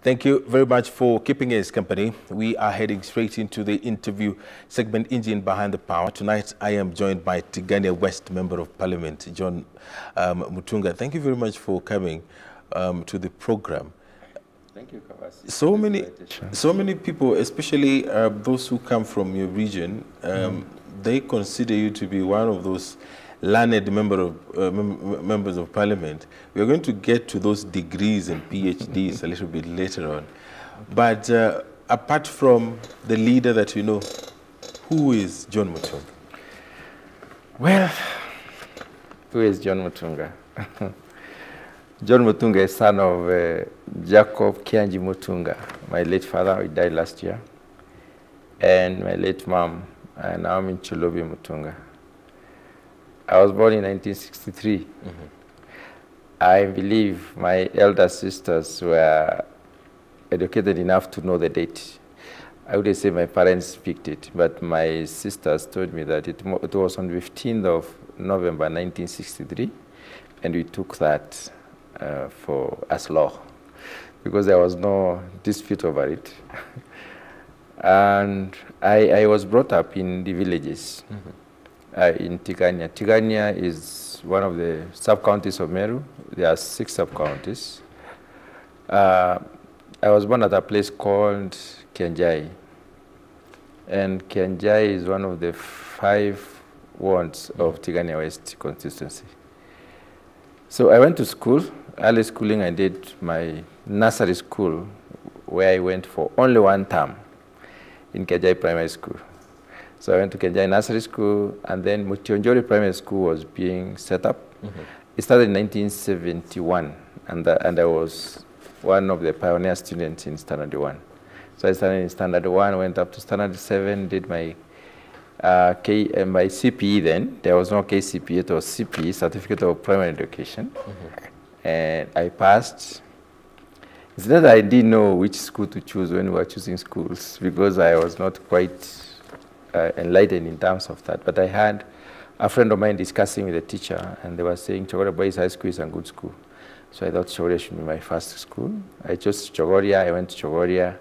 Thank you very much for keeping us company. We are heading straight into the interview segment, Engine Behind the Power. Tonight, I am joined by Tigania West Member of Parliament, John Mutunga. Thank you very much for coming to the program. Thank you, Kawasi. So many people, especially those who come from your region, they consider you to be one of those learned members of Parliament. We are going to get to those degrees and PhDs a little bit later on. But apart from the leader that you know, who is John Mutunga? Well, who is John Mutunga? John Mutunga is son of Jacob Kianji Mutunga, my late father, who died last year, and my late mom, Naomi Chulubi Mutunga. I was born in 1963. I believe my elder sisters were educated enough to know the date. I would say my parents picked it, but my sisters told me that it was on the 15th of November 1963, and we took that as law, because there was no dispute over it. And I was brought up in the villages. In Tigania. Tigania is one of the sub-counties of Meru. There are 6 sub-counties. I was born at a place called Kianjai. And Kianjai is one of the 5 wards of Tigania West constituency. So I went to school. Early schooling, I did my nursery school, where I went for only 1 term in Kianjai Primary School. So I went to Kianjai Nursery School, and then Mutunga Primary School was being set up. It started in 1971, and I was one of the pioneer students in Standard 1. So I started in Standard 1, went up to Standard 7, did my my CPE then. There was no KCPE, it was CPE, Certificate of Primary Education. And I passed. It's not that I didn't know which school to choose when we were choosing schools, because I was not quite enlightened in terms of that. But I had a friend of mine discussing with a teacher, and they were saying Chogoria Boys High School is a good school. So I thought Chogoria should be my first school. I chose Chogoria, I went to Chogoria,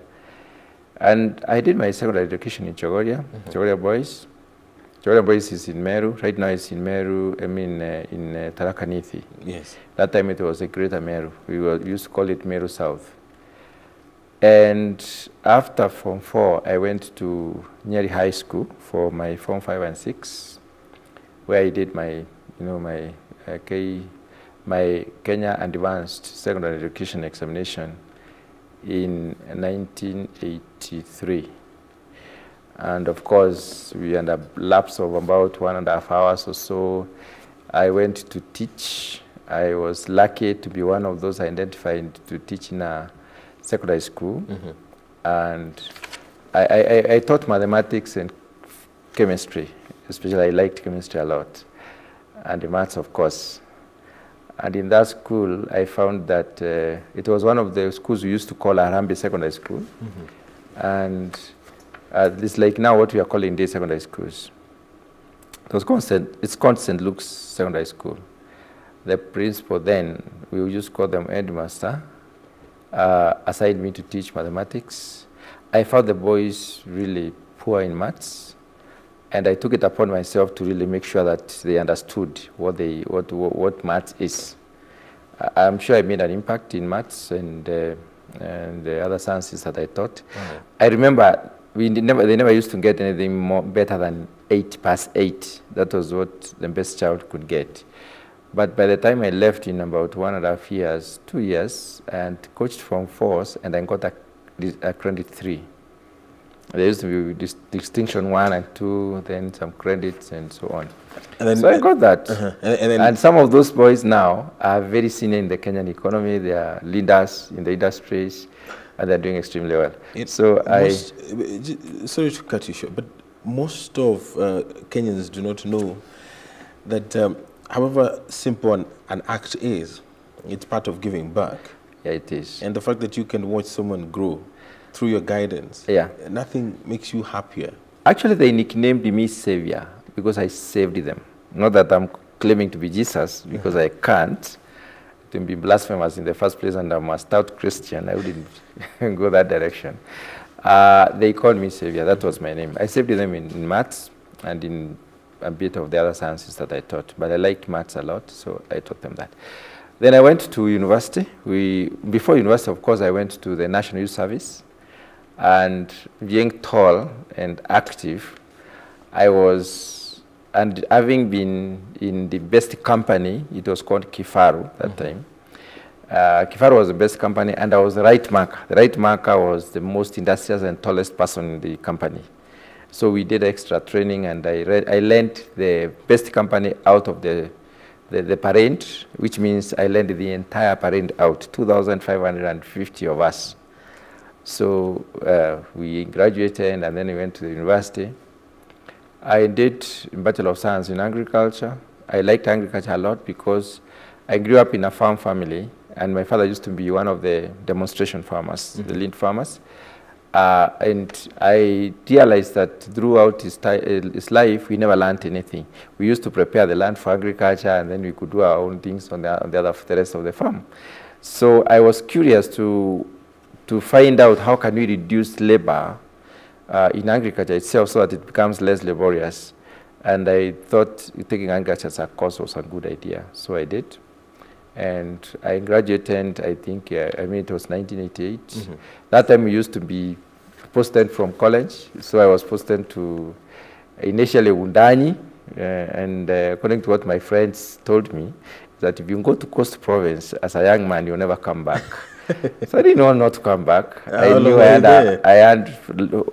and I did my secondary education in Chogoria, Chogoria Boys. Chogoria Boys is in Meru. Right now it's in Meru, in Tarakaniti. Yes. That time it was a Greater Meru. We used to call it Meru South. And after Form 4, I went to Nyeri High School for my Form 5 and 6, where I did my, my Kenya Advanced Secondary Education Examination in 1983. And of course, we had a lapse of about 1.5 hours or so. I went to teach. I was lucky to be one of those identified to teach in a secondary school, and I taught mathematics and chemistry. Especially, I liked chemistry a lot, and the maths, of course. And in that school, I found that it was one of the schools we used to call Arambi Secondary School, and it's like now what we are calling day secondary schools. It's called St. Luke's Secondary School. The principal then, we used to call them headmaster, assigned me to teach mathematics. I found the boys really poor in maths, and I took it upon myself to really make sure that they understood what maths is. I'm sure I made an impact in maths and the other sciences that I taught. I remember they never used to get anything better than 8 past 8. That was what the best child could get. But by the time I left in about 1.5 years, 2 years, and coached from 4s, and I got a credit 3. There used to be distinction 1 and 2, then some credits and so on. And then, so I got that. And some of those boys now are very senior in the Kenyan economy. They are leaders in the industries, and they're doing extremely well. Sorry to cut you short, but most of Kenyans do not know that however simple an act is, it's part of giving back. Yeah, it is. And the fact that you can watch someone grow through your guidance, nothing makes you happier. Actually, they nicknamed me Savior because I saved them. Not that I'm claiming to be Jesus, because I can't. to be blasphemous in the first place, and I'm a stout Christian. I wouldn't go that direction. They called me Savior. That was my name. I saved them in maths and in a bit of the other sciences that I taught, but I liked maths a lot, so I taught them that. Then I went to university. Before university, of course, I went to the National Youth Service, and being tall and active, and having been in the best company, it was called Kifaru that time. Kifaru was the best company, and I was the right marker. The right marker was the most industrious and tallest person in the company. So we did extra training, and I learned the best company out of the parade, which means I led the entire parade out, 2,550 of us. So we graduated, and then we went to the university. I did a Bachelor of Science in Agriculture. I liked agriculture a lot because I grew up in a farm family, and my father used to be one of the demonstration farmers, the lead farmers. And I realized that throughout his life, we never learned anything. We used to prepare the land for agriculture, and then we could do our own things on the rest of the farm. So I was curious to find out how can we reduce labor in agriculture itself so that it becomes less laborious. And I thought taking agriculture as a course was a good idea, so I did. And I graduated, I think, it was 1988. That time we used to be posted from college, so I was posted to initially Undani, and according to what my friends told me, that if you go to Coast Province as a young man, you'll never come back. So I didn't know not to come back. I knew I had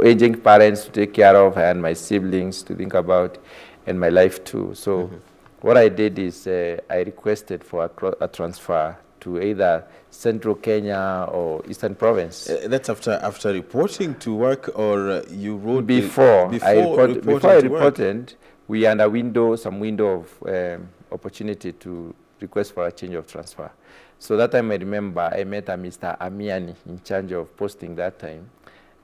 aging parents to take care of, I had my siblings to think about, and my life too. So what I did is I requested for a transfer to either Central Kenya or Eastern Province. That's after reporting to work, or you wrote before I reported, we had some window of opportunity to request for a change of transfer. So that time I remember I met a Mr. Amiani in charge of posting that time,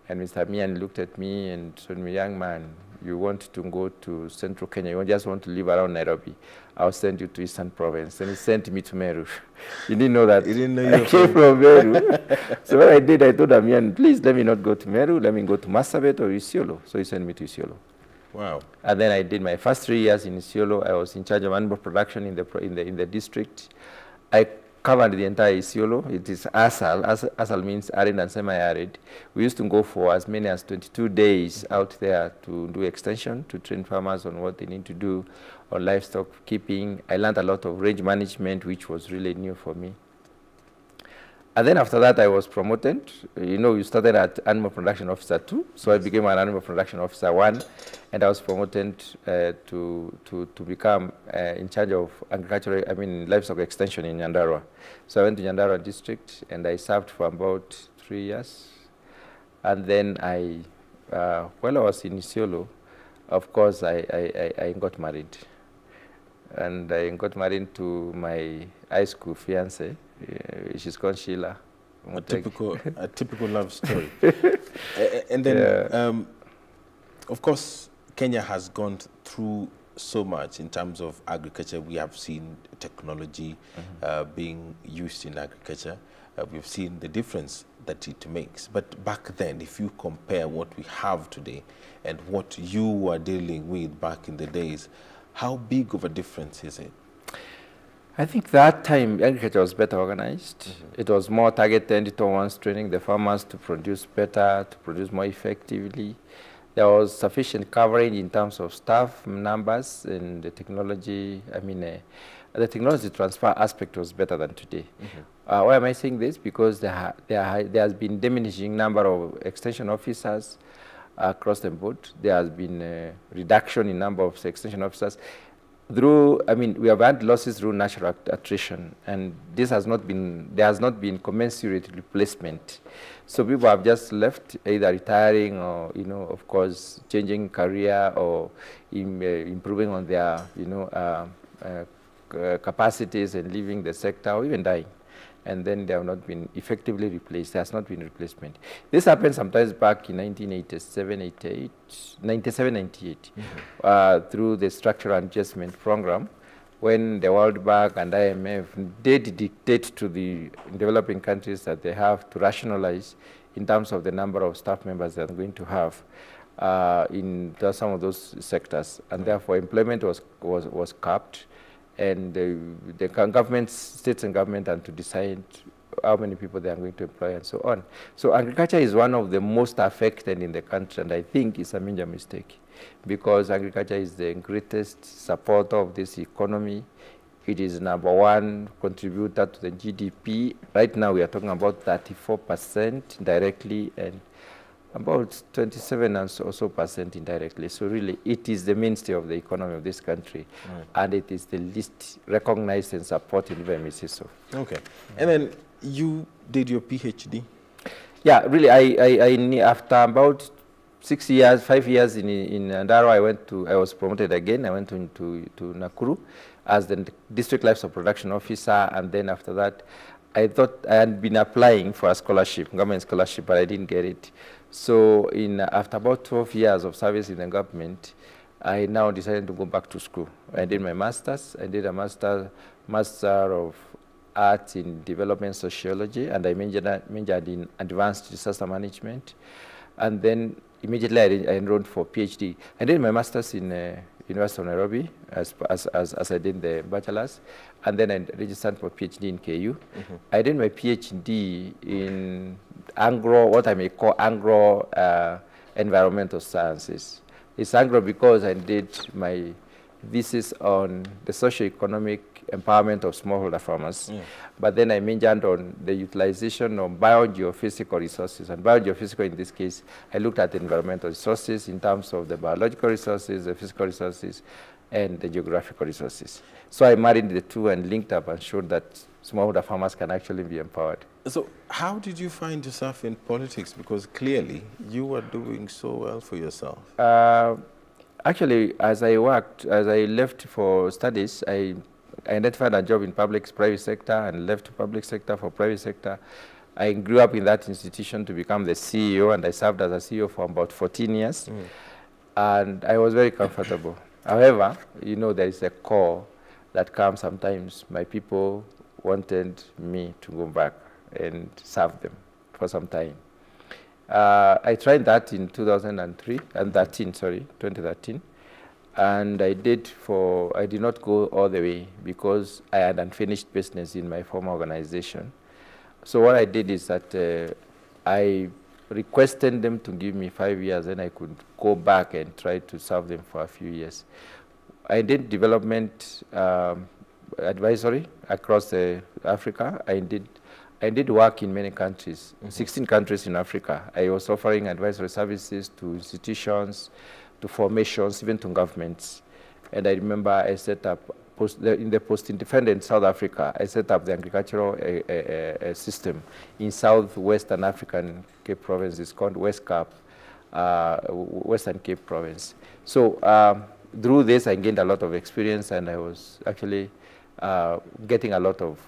and Mr. Amiani looked at me and told me, young man, you want to go to Central Kenya, you just want to live around Nairobi, I'll send you to Eastern Province. And he sent me to Meru. He didn't know that. He didn't know I came from Meru. So what I did, I told him, please let me not go to Meru, let me go to Marsabit or Isiolo. So he sent me to Isiolo. Wow. And then I did my first 3 years in Isiolo. I was in charge of animal production in the district. I covered the entire Isiolo. It is ASAL. ASAL means arid and semi-arid. We used to go for as many as 22 days out there to do extension, to train farmers on what they need to do on livestock keeping. I learned a lot of range management, which was really new for me. And then after that, I was promoted. You know, you started at Animal Production Officer 2, so I became an Animal Production Officer 1, and I was promoted to become in charge of livestock extension in Nyandarua. So I went to Nyandarua district, and I served for about 3 years. And then while I was in Isiolo, of course, I got married. And I got married to my high school fiancée. She's called Sheila. A typical love story. And then, of course, Kenya has gone through so much in terms of agriculture. We have seen technology being used in agriculture. We've seen the difference that it makes. But back then, if you compare what we have today and what you were dealing with back in the days, how big of a difference is it? I think that time agriculture was better organized. It was more targeted towards training the farmers to produce better, to produce more effectively. There was sufficient coverage in terms of staff numbers and the technology. The technology transfer aspect was better than today. Why am I saying this? Because there has been diminishing number of extension officers across the board. There has been a reduction in number of extension officers. We have had losses through natural attrition, and there has not been commensurate replacement. So people have just left, either retiring or, of course, changing career or improving on their, capacities and leaving the sector or even dying. And then they have not been effectively replaced. There has not been replacement. This happened sometimes back in 1997, 98, through the structural adjustment program, when the World Bank and IMF did dictate to the developing countries that they have to rationalize in terms of the number of staff members they're going to have in some of those sectors, and therefore employment was capped, and the governments, states and government, and to decide how many people they are going to employ and so on. So agriculture is one of the most affected in the country, and I think it's a major mistake, because agriculture is the greatest supporter of this economy. It is #1 contributor to the GDP. Right now we are talking about 34% directly and about 27 or so percent indirectly. So really it is the mainstay of the economy of this country, and it is the least recognized and supported by Mrs. Okay. And then you did your PhD? Yeah, really, after about 5 years in Ndaro, I was promoted again. I went to Nakuru as the District Livestock Production Officer, and then after that, I thought I had been applying for a scholarship, government scholarship, but I didn't get it. So after about 12 years of service in the government, I now decided to go back to school. I did my master's. I did a master of Arts in Development Sociology, and I majored in Advanced Disaster Management. And then immediately I enrolled for PhD. I did my master's in University of Nairobi as I did the bachelor's, and then I registered for PhD in KU. I did my PhD in what I may call environmental sciences. It's Anglo because I did my thesis on the socio-economic empowerment of smallholder farmers. But then I majored on the utilization of biogeophysical resources. And biogeophysical, in this case, I looked at the environmental resources in terms of the biological resources, the physical resources, and the geographical resources. So I married the two and linked up and showed that smallholder farmers can actually be empowered. So how did you find yourself in politics? Because clearly you were doing so well for yourself. Actually, as I left for studies, I identified a job in private sector and left public sector for private sector. I grew up in that institution to become the CEO, and I served as a CEO for about 14 years. And I was very comfortable. However, you know, there is a call that comes sometimes. My people wanted me to go back and serve them for some time. I tried that in 2013, and I did not go all the way because I had unfinished business in my former organization. So what I did is that I requested them to give me 5 years, and I could go back and try to serve them for a few years. I did development advisory across Africa. I did work in many countries, 16 countries in Africa. I was offering advisory services to institutions, to formations, even to governments. And I remember I set up, in the post-independent South Africa, I set up the agricultural system in southwestern African Cape Province. It's called Western Cape Province. So through this, I gained a lot of experience, and I was actually getting a lot of,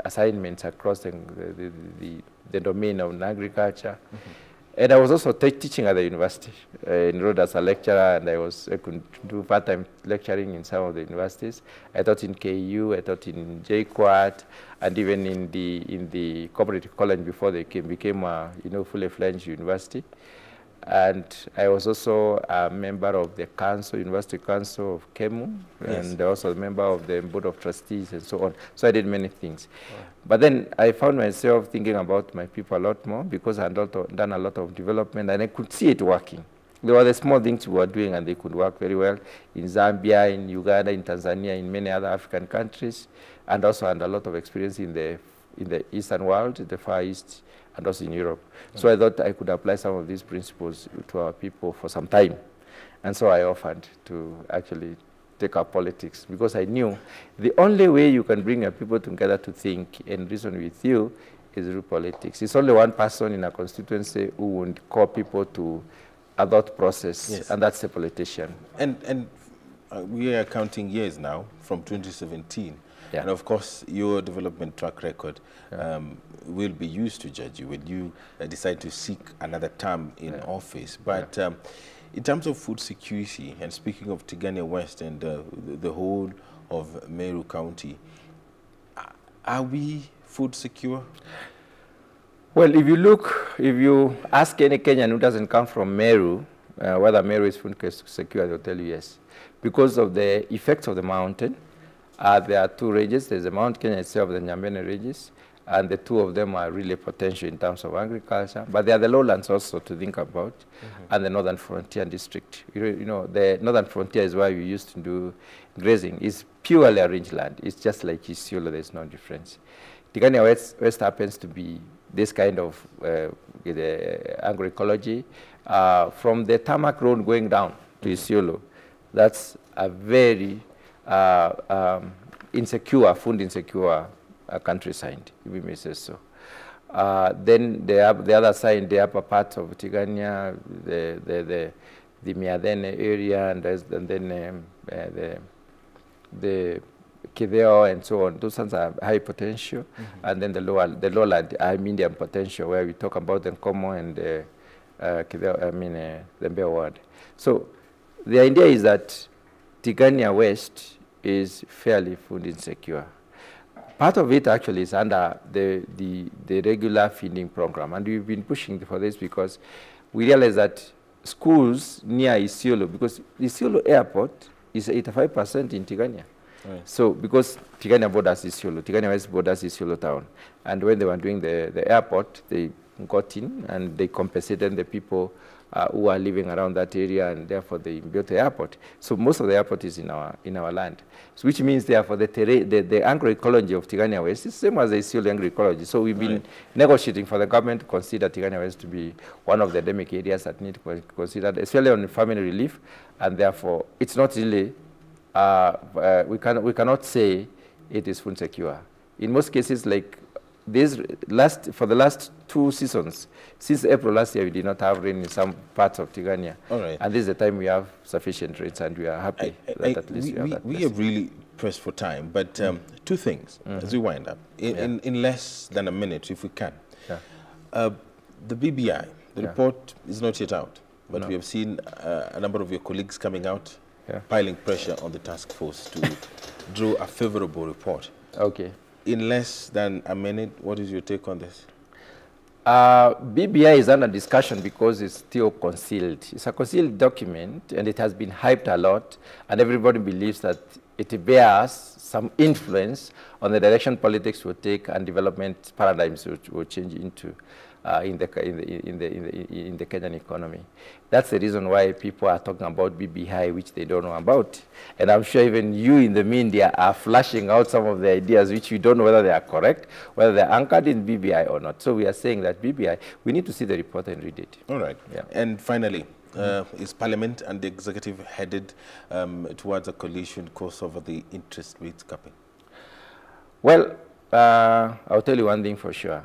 assignments across the domain of agriculture. And I was also teaching at the university. I enrolled as a lecturer, and I could do part-time lecturing in some of the universities. I taught in KU, I taught in JKUAT, and even in the cooperative college before they became a fully fledged university. And I was also a member of the council, University Council of Kemu, and also a member of the Board of Trustees and so on. So I did many things. But then I found myself thinking about my people a lot more because I had done a lot of development, and I could see it working. There were the small things we were doing, and they could work very well in Zambia, in Uganda, in Tanzania, in many other African countries, and also had a lot of experience in the Eastern world, the Far East, and also in Europe. So I thought I could apply some of these principles to our people for some time. And so I offered to actually take up politics, because I knew the only way you can bring your people together to think and reason with you is through politics. It's only one person in a constituency who would call people to a thought process, and that's a politician. And we are counting years now from 2017. And of course, your development track record will be used to judge you when you decide to seek another term in office. But In terms of food security, and speaking of Tigania West and the whole of Meru County, are we food secure? Well, if you ask any Kenyan who doesn't come from Meru, whether Meru is food secure, they'll tell you yes. Because of the effects of the mountain, there are two ranges. There's the Mount Kenya itself, the Nyambene ranges, and the two of them are really potential in terms of agriculture. But there are the lowlands also to think about, and the Northern Frontier District. You know, the Northern Frontier is where we used to do grazing. It's purely a rangeland. It's just like Isiolo, there's no difference. Tigania West happens to be this kind of agroecology. From the tarmac road going down to Isiolo, that's a very insecure, food insecure countryside, if we may say so. Then the other side, the upper part of Tigania, the Miadene area, and then the Kideo and so on. Those ones are high potential, and then the lowland are medium potential, where we talk about the Nkomo and the Mbeo ward. So the idea is that Tigania West is fairly food insecure. Part of it actually is under the regular feeding program, and we've been pushing for this because we realize that schools near Isiolo, because Isiolo airport is 85% in Tigania. Right. So because Tigania borders Isiolo, Tigania West borders Isiolo town, and when they were doing the airport, they got in and they compensated the people who are living around that area, and therefore they built the airport. So most of the airport is in our land, so which means therefore the agroecology of Tigania West is the same as the Isiolo agroecology. So we've been negotiating for the government to consider Tigania West to be one of the endemic areas that need to be considered, especially on family relief, and therefore it's not really we cannot say it is food secure. In most cases, like for the last 2 seasons, since April last year, we did not have rain in some parts of Tigania. All right. And this is the time we have sufficient rains, and we are happy that at least we have that. We are really pressed for time, but 2 things as we wind up. In less than a minute, if we can. Yeah. The BBI, the report is not yet out, but we have seen a number of your colleagues coming out, piling pressure on the task force to draw a favorable report. Okay. In less than a minute, what is your take on this? BBI is under discussion because it's still concealed. It's a concealed document, and it has been hyped a lot, and everybody believes that it bears some influence on the direction politics will take and development paradigms will change into in the Kenyan economy. That's the reason why people are talking about BBI, which they don't know about. And I'm sure even you in the media are flashing out some of the ideas which we don't know whether they are correct, whether they're anchored in BBI or not. So we are saying that BBI, we need to see the report and read it. All right. Yeah. And finally, is Parliament and the executive headed towards a coalition course over the interest rates capping? Well, I'll tell you one thing for sure.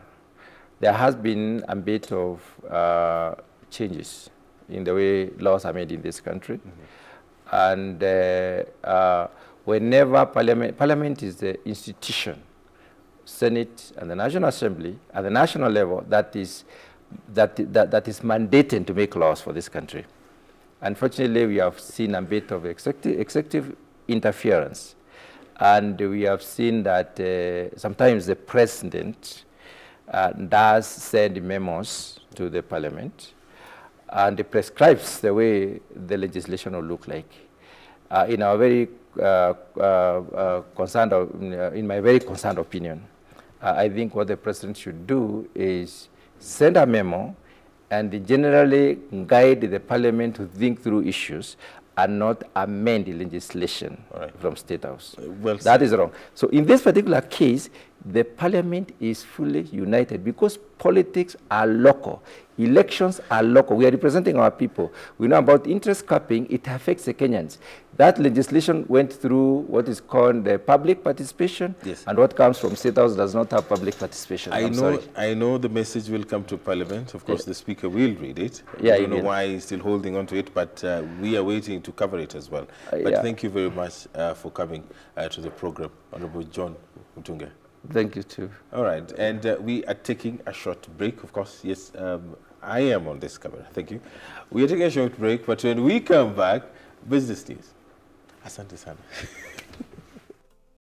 There has been a bit of changes in the way laws are made in this country. And whenever Parliament is the institution, Senate and the National Assembly at the national level that is mandated to make laws for this country. Unfortunately, we have seen a bit of executive interference. And we have seen that sometimes the president does send memos to the Parliament, and it prescribes the way the legislation will look like. In our very in my very concerned opinion, I think what the president should do is send a memo and generally guide the Parliament to think through issues and not amend the legislation from State House. Well, that is wrong. So in this particular case, the Parliament is fully united because politics are local. Elections are local. We are representing our people. We know about interest capping. It affects the Kenyans. That legislation went through what is called the public participation, and what comes from State House does not have public participation. I know the message will come to Parliament. Of course, the Speaker will read it. I don't know why he's still holding on to it, but we are waiting to cover it as well. But thank you very much for coming to the program, Honorable John Mutunga. Thank you, too. All right, and we are taking a short break, of course. Yes, I am on this camera. Thank you. We are taking a short break, but when we come back, business news. Asante sana.